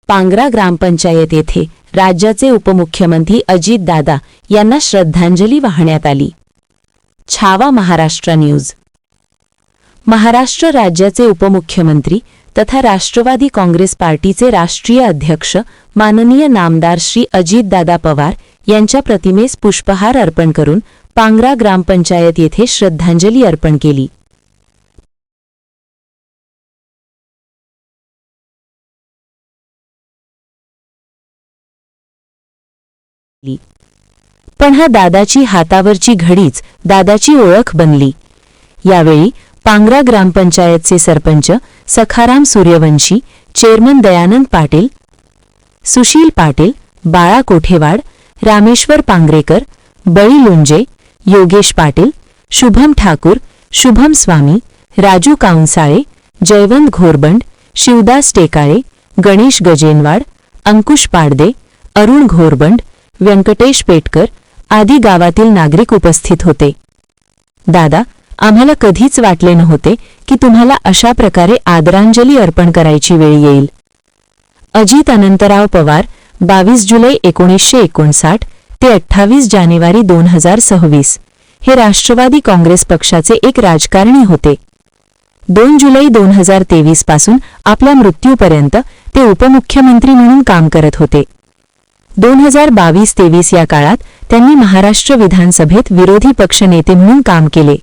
पांगरा ग्रामपंचायत येथे राज्याचे उपमुख्यमंत्री अजितदादा यांना श्रद्धांजली वाहण्यात आली। छावा महाराष्ट्र न्यूज। महाराष्ट्र राज्याचे उपमुख्यमंत्री तथा राष्ट्रवादी काँग्रेस पार्टीचे राष्ट्रीय अध्यक्ष माननीय नामदार श्री अजितदादा पवार यांच्या प्रतिमेस पुष्पहार अर्पण करून पांगरा ग्रामपंचायत येथे श्रद्धांजली अर्पण केली। पण हा दादाची हातावरची घडीच दादाची ओळख बनली। यावेळी पांगरा ग्रामपंचायतचे सरपंच सखाराम सूर्यवंशी, चेअरमन दयानंद पाटील, सुशील पाटील, बाळा कोठेवाड, रामेश्वर पांगरेकर, बळी लुंजे, योगेश पाटील, शुभम ठाकूर, शुभम स्वामी, राजू काउंसाळे, जयवंत घोरबंड, शिवदास टेकाळे, गणेश गजेनवाड, अंकुश पाडदे, अरुण घोरबंड, व्यंकटेश पेटकर आदी गावातील नागरिक उपस्थित होते। दादा, आम्हाला कधीच वाटले नव्हते की तुम्हाला अशा प्रकारे आदरांजली अर्पण करायची वेळ येईल। अजित अनंतराव पवार 22 जुलै 1959 ते 28 जानेवारी 2026 हे राष्ट्रवादी काँग्रेस पक्षाचे एक राजकारणी होते। 2 जुलै 2023 पासून आपल्या मृत्यूपर्यंत ते उपमुख्यमंत्री म्हणून काम करत होते। 2022-23 या काळात त्यांनी महाराष्ट्र विधानसभेत विरोधी पक्षनेते म्हणून काम केले।